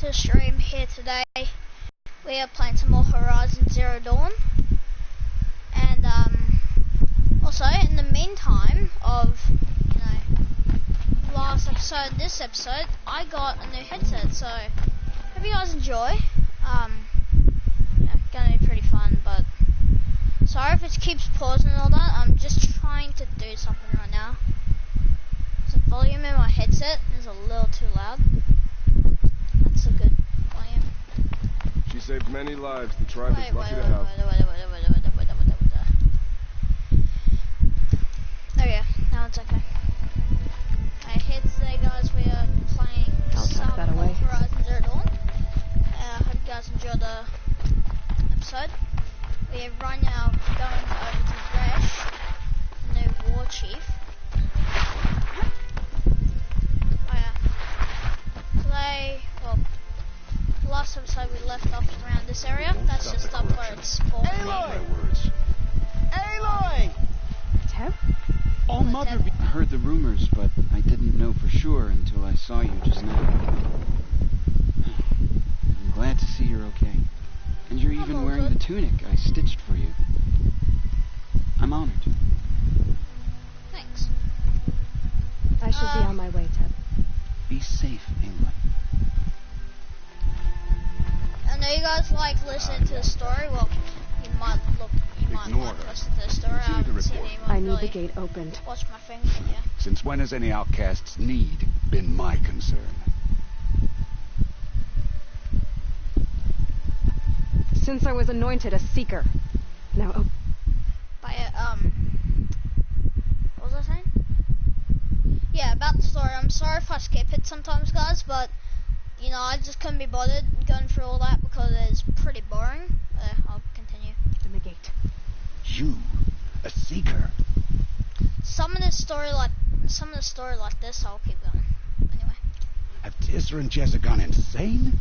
to the stream here today. We are playing some more Horizon Zero Dawn. And also in the meantime of last episode and this episode, I got a new headset, so hope you guys enjoy. Gonna be pretty fun, but sorry if it keeps pausing and all that. I'm just trying to do something right now. The volume in my headset is a little too loud. That's a good volume. She saved many lives. The tribe is lucky to have. Oh yeah, now it's okay. Here today, guys, we are playing some Horizon Zero Dawn. I hope you guys enjoyed the episode. We are right now going over to Resh, the new war chief. Oh yeah. Today, well, the last episode we left off around this area. That's just up where it's spawned. Aloy! Aloy! Teb? Oh, Mother... I heard the rumors, but I didn't know for sure until I saw you just now. I'm glad to see you're okay. And you're even wearing the tunic I stitched for you. I'm honored. Thanks. I should be on my way, Teb. Be safe, Aloy. I know you guys like listening to the story. Well, you might want to listen to the story. I haven't seen anyone I need really the gate opened. watch my thing, but yeah. Since when has any outcast's need been my concern? Since I was anointed a seeker. Now, what was I saying? Yeah, about the story. I'm sorry if I skip it sometimes, guys, but I just couldn't be bothered going through all that because it's pretty boring. I'll continue. open the gate. You, a seeker? Some of the story like this, I'll keep going. Anyway. Have Tisra and Jezza gone insane?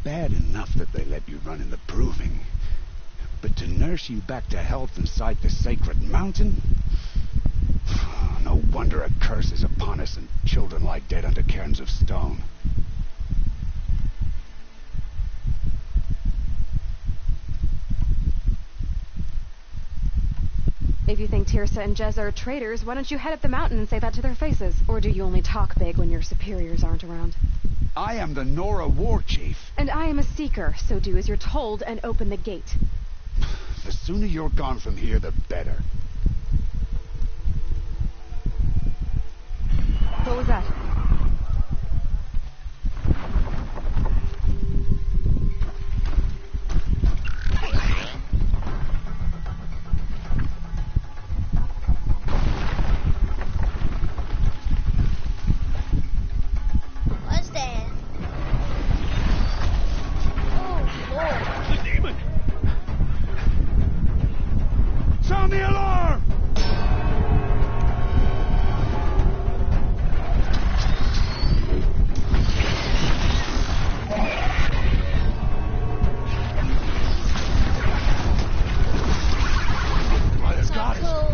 Bad enough that they let you run in the proving. But to nurse you back to health inside the sacred mountain? No wonder a curse is upon us and children lie dead under cairns of stone. If you think Tirsa and Jezza are traitors, why don't you head up the mountain and say that to their faces? Or do you only talk big when your superiors aren't around? I am the Nora war chief. And I am a seeker, so do as you're told and open the gate. The sooner you're gone from here, the better. What was that? What's that? Oh, Lord. The demon! Sound the alarm!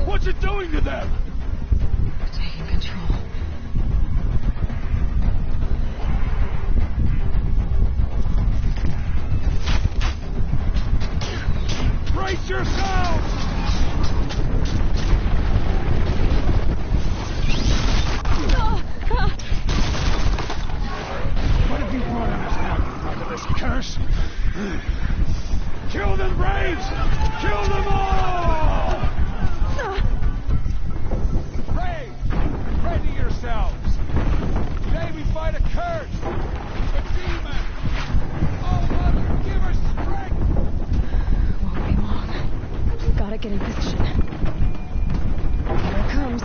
What's it doing to them? Taking control. Brace yourselves! What have you brought on us now, part of this curse? Kill them, braves! Kill them all! Braves, ready yourselves! Today we fight a curse! A demon! Oh, Mother, give us strength! Won't be long. Gotta get in position. Here it comes.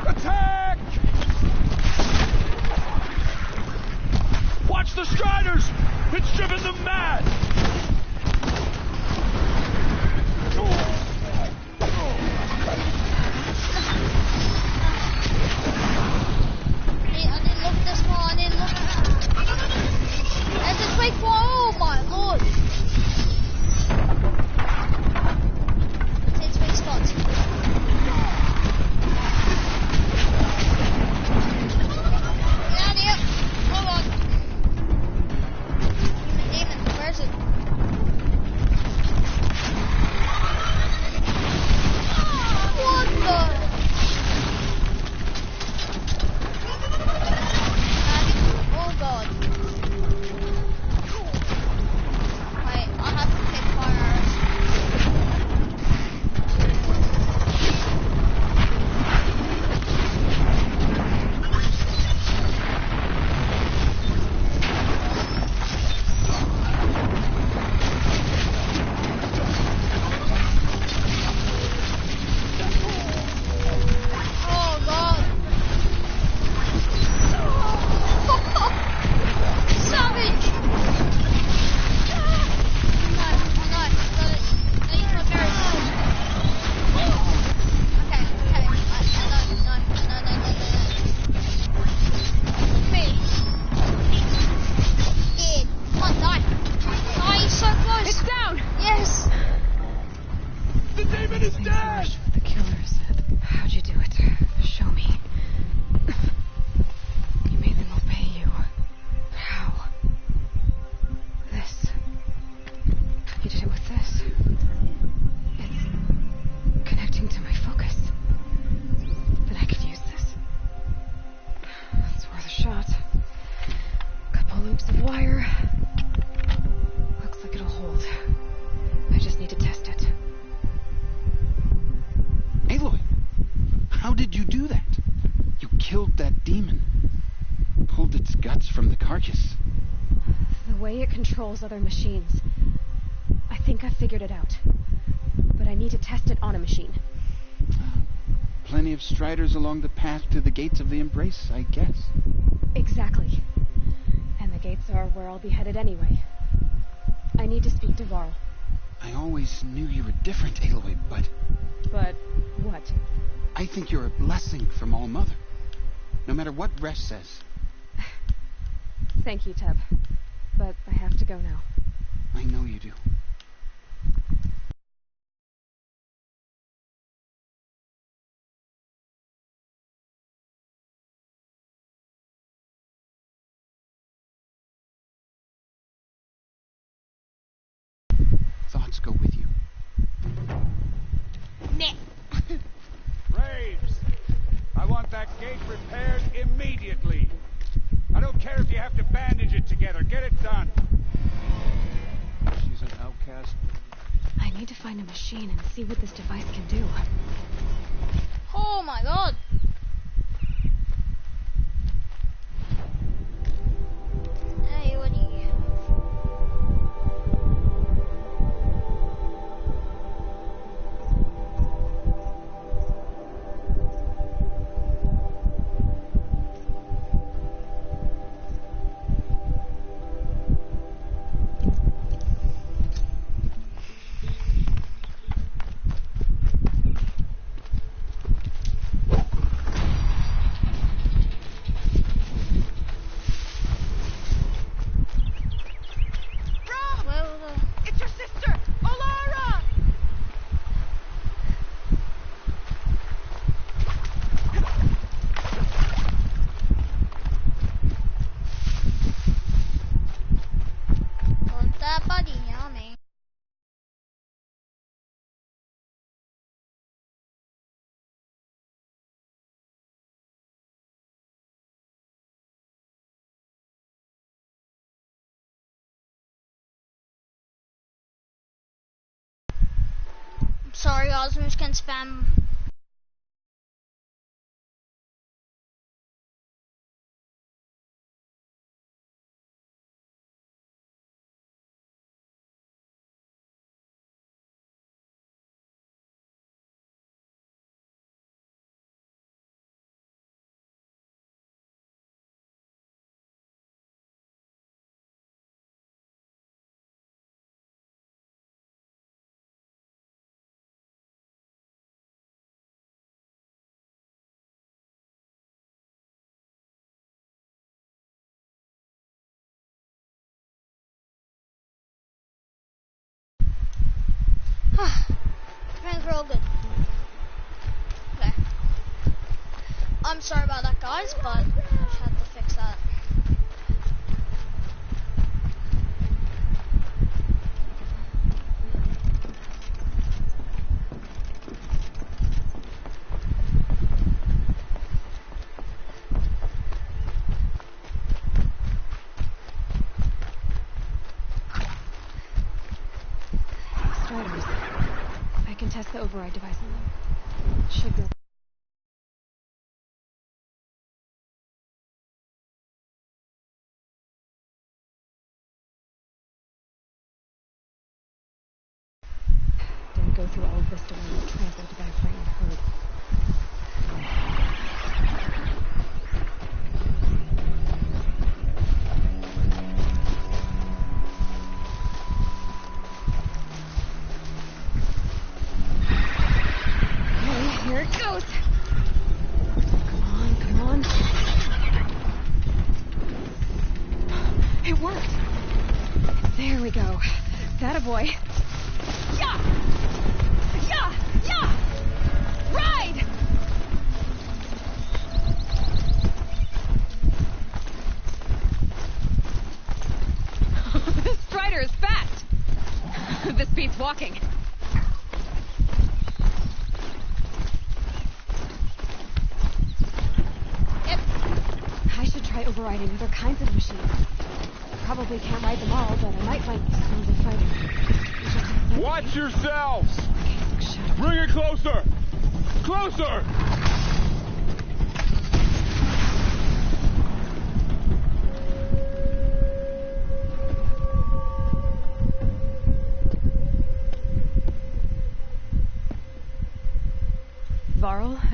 Attack! Watch the Striders! It's driven them mad! I didn't look this far. I didn't look. There's a twig fly. Oh my lord! It's twig spots. Get out of here! guts from the carcass. The way it controls other machines. I think I figured it out. But I need to test it on a machine. Plenty of striders along the path to the gates of the Embrace, I guess. Exactly. And the gates are where I'll be headed anyway. I need to speak to Varl. I always knew you were different, Aloy, but... But what? I think you're a blessing from All Mother. No matter what Resh says. Thank you, Teb. But I have to go now. I know you do. Thoughts go with you. Meh. Graves! I want that gate repaired immediately. I don't care if you have to bandage it together. Get it done. She's an outcast. I need to find a machine and see what this device can do. Oh my god. Hey, what do you... Sorry, guys, I'm just gonna spam. Things are all good. Okay. I'm sorry about that, guys, but I just had to fix that. Striders. I can test the override device on them. Should go. Didn't go through all of this to learn to translate the diaphragm code. Okay, here it goes. Come on, come on. It worked. There we go. That a boy. Yeah! Yeah! Yeah! Ride! This Strider is fast. This beats walking. Yep. I should try overriding other kinds of machines. Probably can't ride them all, but I might find some of fighting. Watch yourselves! Okay, look, shut up. Bring it closer! Closer!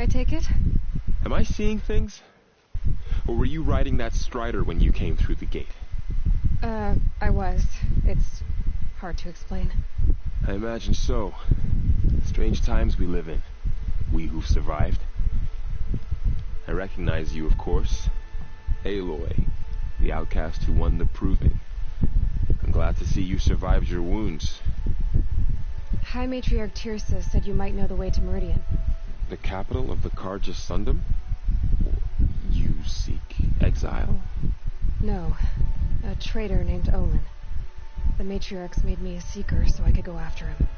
I take it? Am I seeing things? Or were you riding that Strider when you came through the gate? I was. It's hard to explain. I imagine so. Strange times we live in. We who've survived. I recognize you, of course. Aloy, the outcast who won the proving. I'm glad to see you survived your wounds. High Matriarch Tirsa said you might know the way to Meridian. The capital of the Carja Sundom? You seek exile? No. A traitor named Olin. The Matriarchs made me a seeker so I could go after him.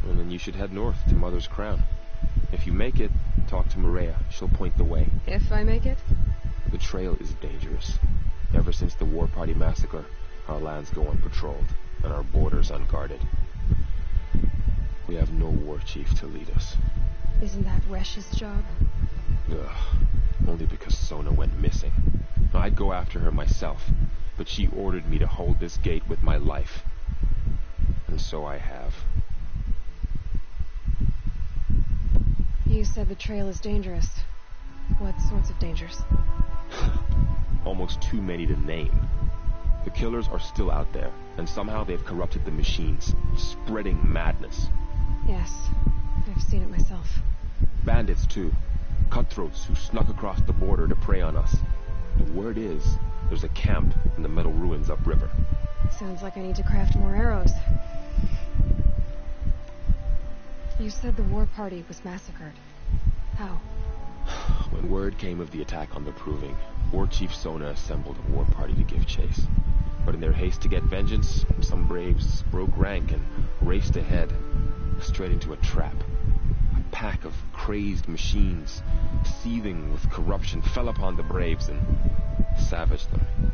Well, then you should head north to Mother's Crown. If you make it, talk to Maria. She'll point the way. If I make it? The trail is dangerous. Ever since the War Party massacre, our lands go unpatrolled, and our borders unguarded. We have no war chief to lead us. Isn't that Resh's job? Ugh. Only because Sona went missing. I'd go after her myself, but she ordered me to hold this gate with my life. And so I have. You said the trail is dangerous. What sorts of dangers? Almost too many to name. The killers are still out there, and somehow they've corrupted the machines, spreading madness. Yes, I've seen it myself. Bandits, too. Cutthroats who snuck across the border to prey on us. The word is, there's a camp in the metal ruins upriver. Sounds like I need to craft more arrows. You said the war party was massacred. How? When word came of the attack on the Proving, War Chief Sona assembled a war party to give chase. But in their haste to get vengeance, some braves broke rank and raced ahead, straight into a trap. A pack of crazed machines, seething with corruption, fell upon the braves and savaged them.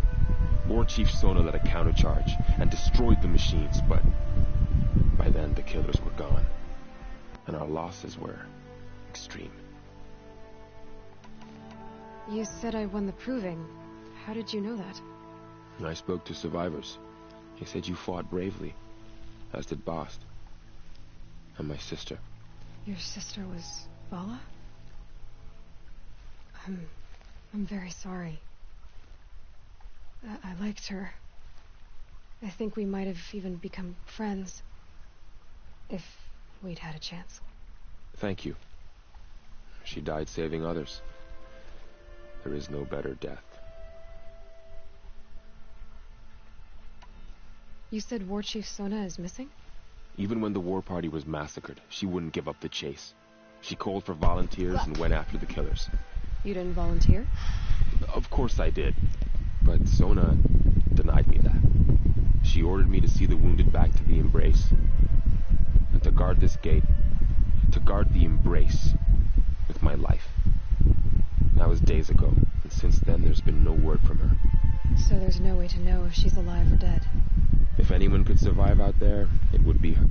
War Chief Sona led a countercharge and destroyed the machines, but by then the killers were gone, and our losses were extreme. You said I won the Proving. How did you know that? I spoke to survivors. They said you fought bravely, as did Bast. And my sister. Your sister was Vala? I'm very sorry. I liked her. I think we might have even become friends. If we'd had a chance. Thank you. She died saving others. There is no better death. You said War Chief Sona is missing? Even when the war party was massacred, she wouldn't give up the chase. She called for volunteers and went after the killers. You didn't volunteer? Of course I did. But Sona denied me that. She ordered me to see the wounded back to the Embrace. And to guard this gate. To guard the Embrace. With my life. That was days ago, and since then there's been no word from her. So there's no way to know if she's alive or dead. If anyone could survive out there, it would be her.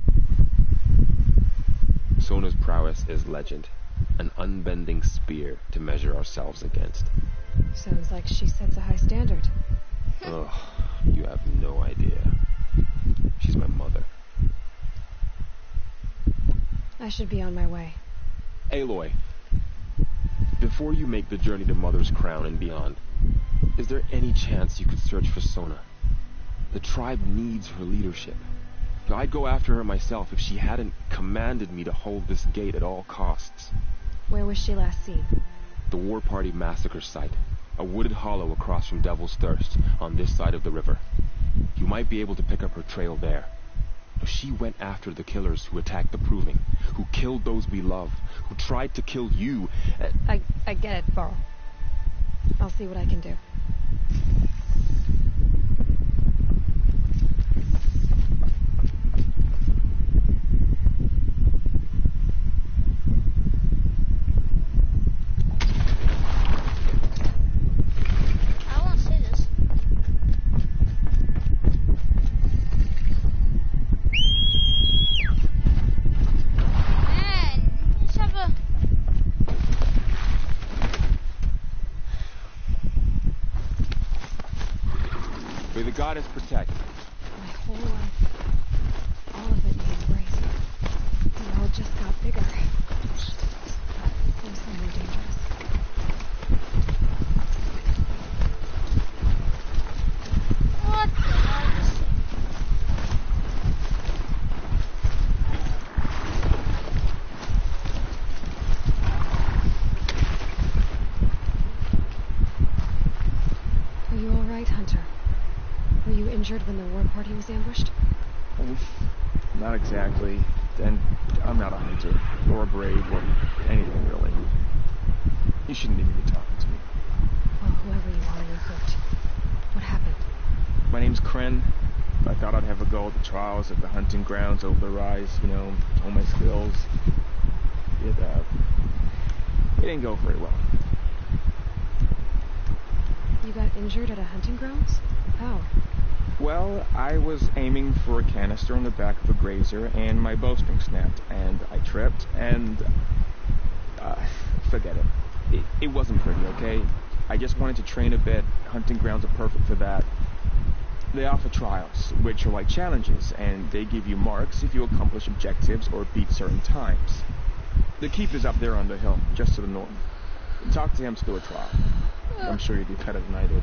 Sona's prowess is legend. An unbending spear to measure ourselves against. Sounds like she sets a high standard. Ugh, you have no idea. She's my mother. I should be on my way. Aloy, before you make the journey to Mother's Crown and beyond, is there any chance you could search for Sona? The tribe needs her leadership. I'd go after her myself if she hadn't commanded me to hold this gate at all costs. Where was she last seen? The War Party massacre site. A wooded hollow across from Devil's Thirst, on this side of the river. You might be able to pick up her trail there. She went after the killers who attacked the Proving, who killed those we love, who tried to kill you. I get it, Varl. I'll see what I can do. May the goddess protect. My whole life, all of it me embraced. The world just got bigger. Were you injured when the war party was ambushed? Not exactly. And I'm not a hunter, or a brave, or anything really. You shouldn't even be talking to me. Well, whoever you are, you're hurt. What happened? My name's Kren. I thought I'd have a go at the trials at the hunting grounds over the rise, hone my skills. It didn't go very well. You got injured at a hunting grounds? How? Well, I was aiming for a canister on the back of a grazer, and my bowstring snapped, and I tripped, and... forget it. It wasn't pretty, okay? I just wanted to train a bit. Hunting grounds are perfect for that. They offer trials, which are like challenges, and they give you marks if you accomplish objectives or beat certain times. The keeper's up there on the hill, just to the north. Talk to him to do a trial. I'm sure you'd be better than I did.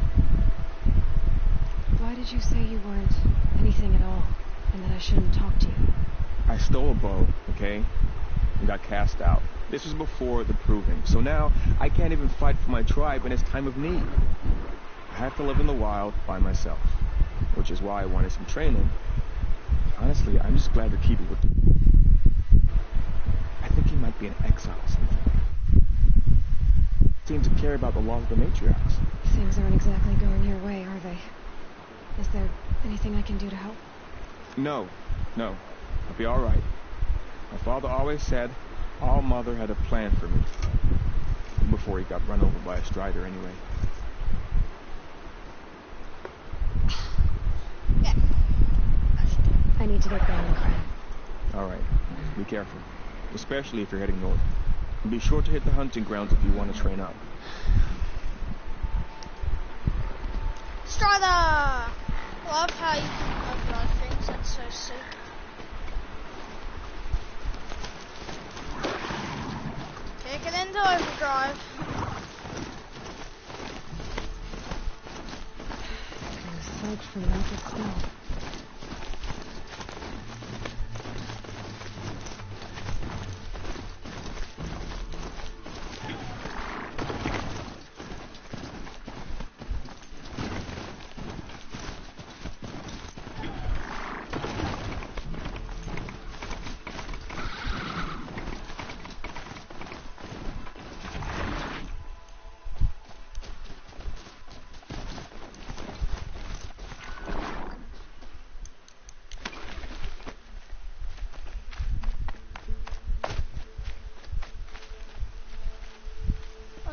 Why did you say you weren't anything at all, and that I shouldn't talk to you? I stole a bow, okay? And got cast out. This was before the proving, so now I can't even fight for my tribe in its time of need. I have to live in the wild by myself, which is why I wanted some training. Honestly, I'm just glad the keeper would... I think he might be an exile or something. Seems to care about the laws of the matriarchs. Things aren't exactly going your way, are they? Is there anything I can do to help? No. I'll be all right. My father always said All Mother had a plan for me. Before he got run over by a strider, anyway. Yeah. I need to get going. All right. Be careful. Especially if you're heading north. And be sure to hit the hunting grounds if you want to train up. Strider! Love how you can overdrive things, that's so sick. Kick it into overdrive. Aside from melted snow.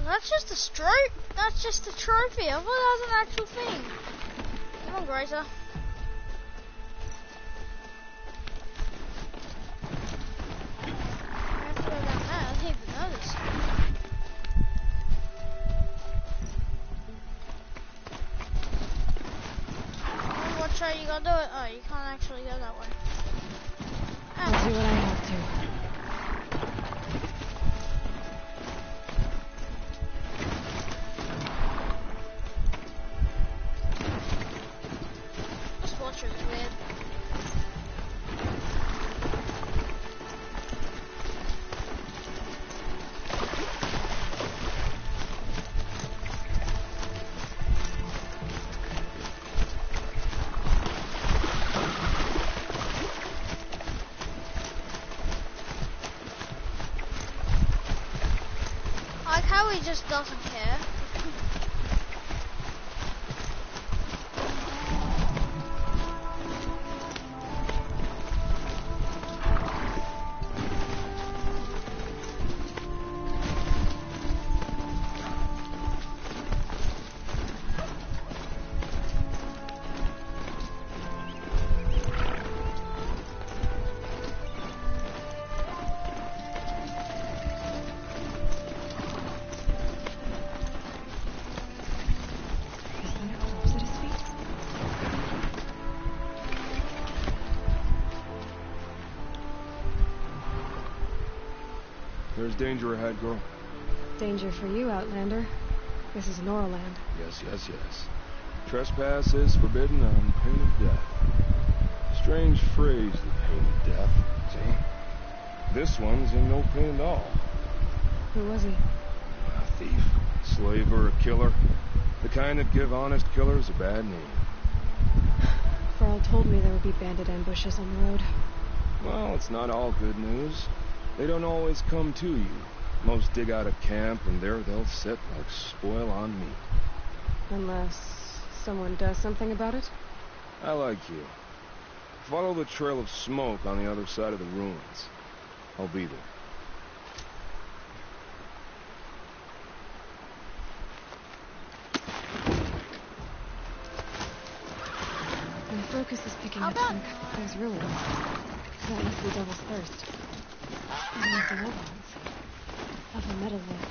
That's just a stroke. That's just a trophy. I thought that was an actual thing. Come on, Grazer. I have to go down there. I didn't even notice. Watch how you gotta do it. Oh, you can't actually go that way. I'll do what I have to. He just doesn't care. There's danger ahead, girl. Danger for you, Outlander. This is Norland. Yes. Trespass is forbidden on pain of death. Strange phrase, the pain of death. See? This one's in no pain at all. Who was he? A thief, slaver, a killer. The kind that give honest killers a bad name. Carl told me there would be bandit ambushes on the road. Well, it's not all good news. They don't always come to you. Most dig out of camp, and there they'll sit like spoil on meat. Unless someone does something about it? I like you. Follow the trail of smoke on the other side of the ruins. I'll be there. My focus is picking up some those ruins. That must be Devil's Thirst. And there's the old ones. Of a metal wood.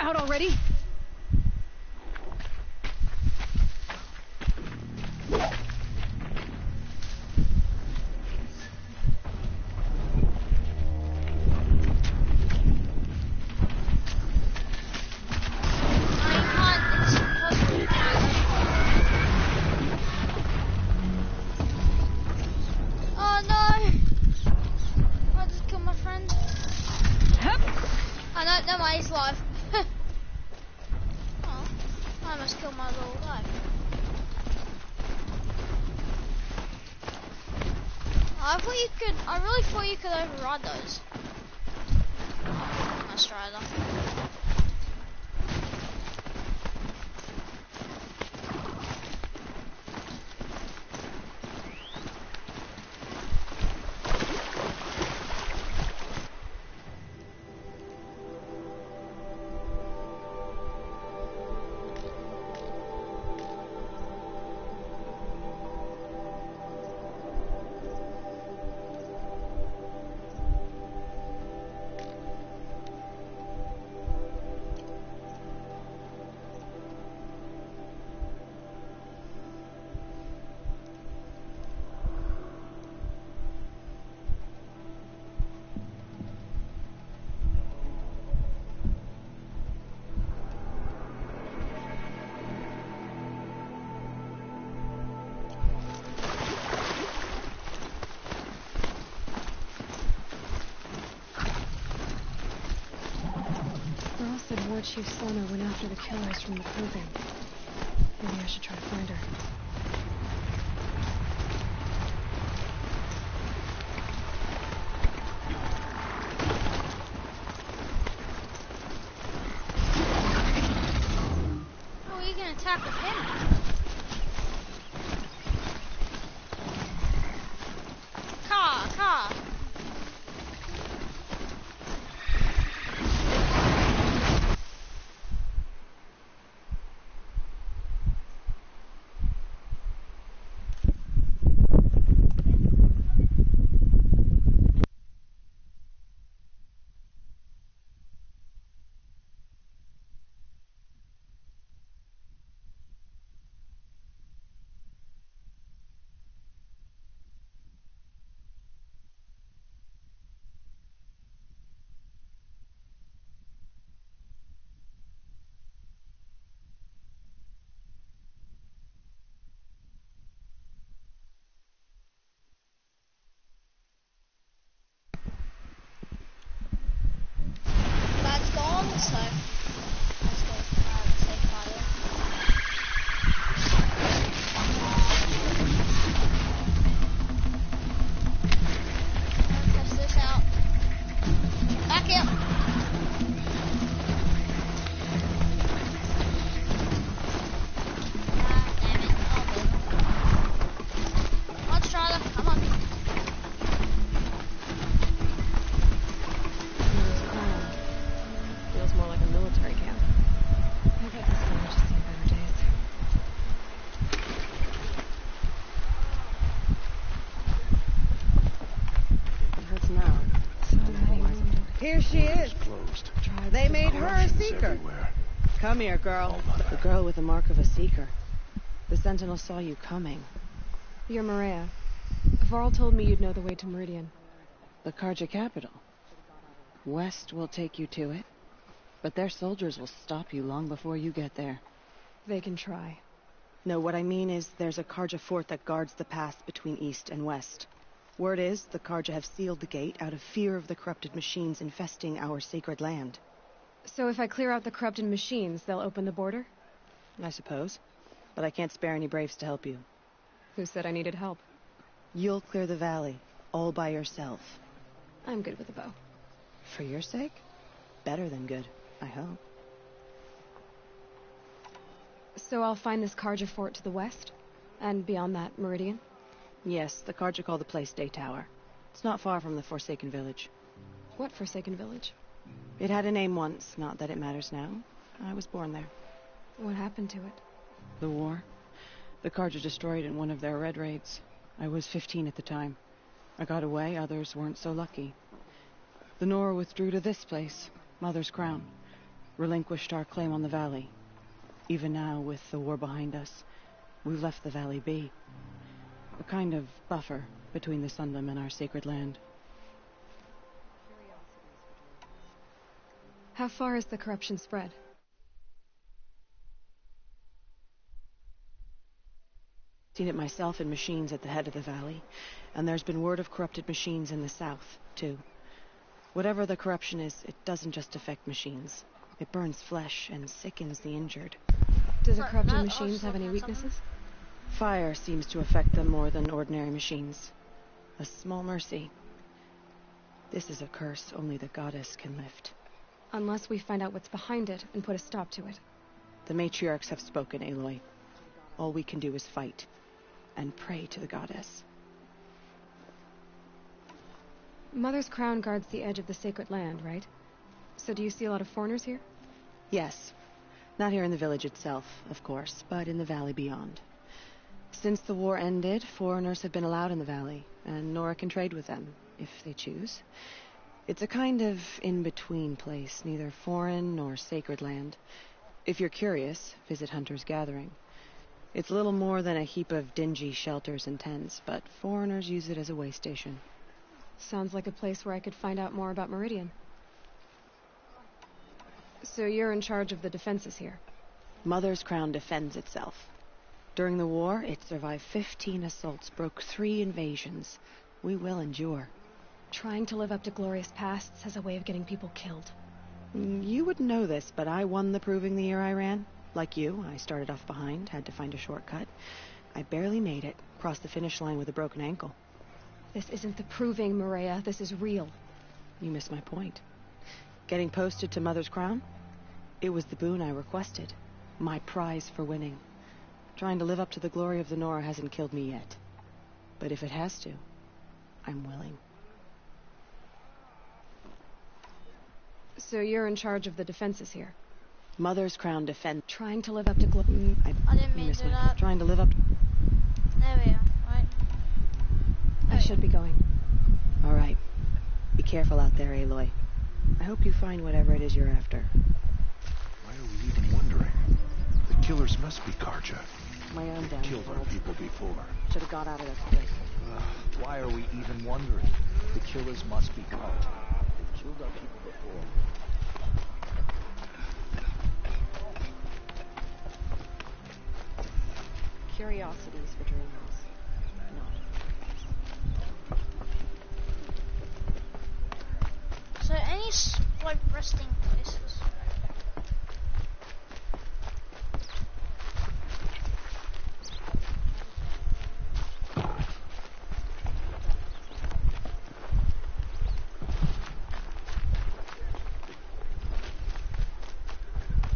Out already? I really thought you could override those. Let's try it. Chief Sona went after the killers from the proving. Maybe I should try to find her. Oh, you can attack with him. Car. So, let's go safe fire. Test this out. Back up. Damn it. Let's try that. Come on. More like a military camp. I bet this village has seen better days. It hurts now. So many wounded. Here she is. Closed. They made her a seeker. Everywhere. Come here, girl. The girl with the mark of a seeker. The Sentinel saw you coming. You're Maria. Varl told me you'd know the way to Meridian. The Karja capital. West will take you to it. But their soldiers will stop you long before you get there. They can try. No, what I mean is there's a Karja fort that guards the pass between east and west. Word is the Karja have sealed the gate out of fear of the corrupted machines infesting our sacred land. So if I clear out the corrupted machines, they'll open the border? I suppose. But I can't spare any braves to help you. Who said I needed help? You'll clear the valley, all by yourself. I'm good with a bow. For your sake? Better than good, I hope. So I'll find this Karja fort to the west? And beyond that, Meridian? Yes, the Karja call the place Day Tower. It's not far from the Forsaken Village. What Forsaken Village? It had a name once, not that it matters now. I was born there. What happened to it? The war. The Karja destroyed it in one of their red raids. I was 15 at the time. I got away, others weren't so lucky. The Nora withdrew to this place, Mother's Crown. Relinquished our claim on the valley. Even now, with the war behind us, we've left the valley be. A kind of buffer between the Sundom and our sacred land. How far has the corruption spread? Seen it myself in machines at the head of the valley, and there's been word of corrupted machines in the south, too. Whatever the corruption is, it doesn't just affect machines. It burns flesh and sickens the injured. Do the corrupted machines have any weaknesses? Fire seems to affect them more than ordinary machines. A small mercy. This is a curse only the goddess can lift. Unless we find out what's behind it and put a stop to it. The matriarchs have spoken, Aloy. All we can do is fight and pray to the goddess. Mother's crown guards the edge of the sacred land, right? So do you see a lot of foreigners here? Yes. Not here in the village itself, of course, but in the valley beyond. Since the war ended, foreigners have been allowed in the valley, and Nora can trade with them, if they choose. It's a kind of in-between place, neither foreign nor sacred land. If you're curious, visit Hunter's Gathering. It's little more than a heap of dingy shelters and tents, but foreigners use it as a way station. Sounds like a place where I could find out more about Meridian. So you're in charge of the defenses here? Mother's Crown defends itself. During the war, it survived 15 assaults, broke 3 invasions. We will endure. Trying to live up to glorious pasts has a way of getting people killed. You wouldn't know this, but I won the proving the year I ran. Like you, I started off behind, had to find a shortcut. I barely made it, crossed the finish line with a broken ankle. This isn't the proving, Maria. This is real. You missed my point. Getting posted to Mother's Crown? It was the boon I requested. My prize for winning. Trying to live up to the glory of the Nora hasn't killed me yet. But if it has to, I'm willing. So you're in charge of the defenses here? Mother's Crown defend. Trying to live up to glory. I didn't mean to do that. Trying to live up to... There we are, right? I should be going. All right. Be careful out there, Aloy. I hope you find whatever it is you're after. Why are we even wondering? The killers must be Karja. My own downfall. Killed our people before. Should have got out of this place. Why are we even wondering? The killers must be Karja. They killed our people before. Curiosities for dreamers. No. So any like resting places?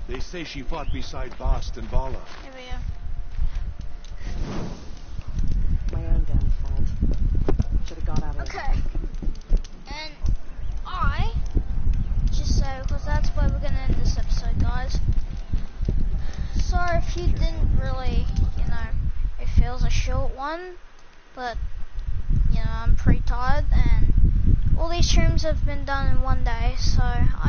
They say she fought beside Bast and Vala. There we are. My own downfall. Should have got out of it. Okay. And I just say, because that's where we're gonna end this episode, guys. Sorry if you didn't really, it feels a short one, but I'm pretty tired, and all these streams have been done in one day, so I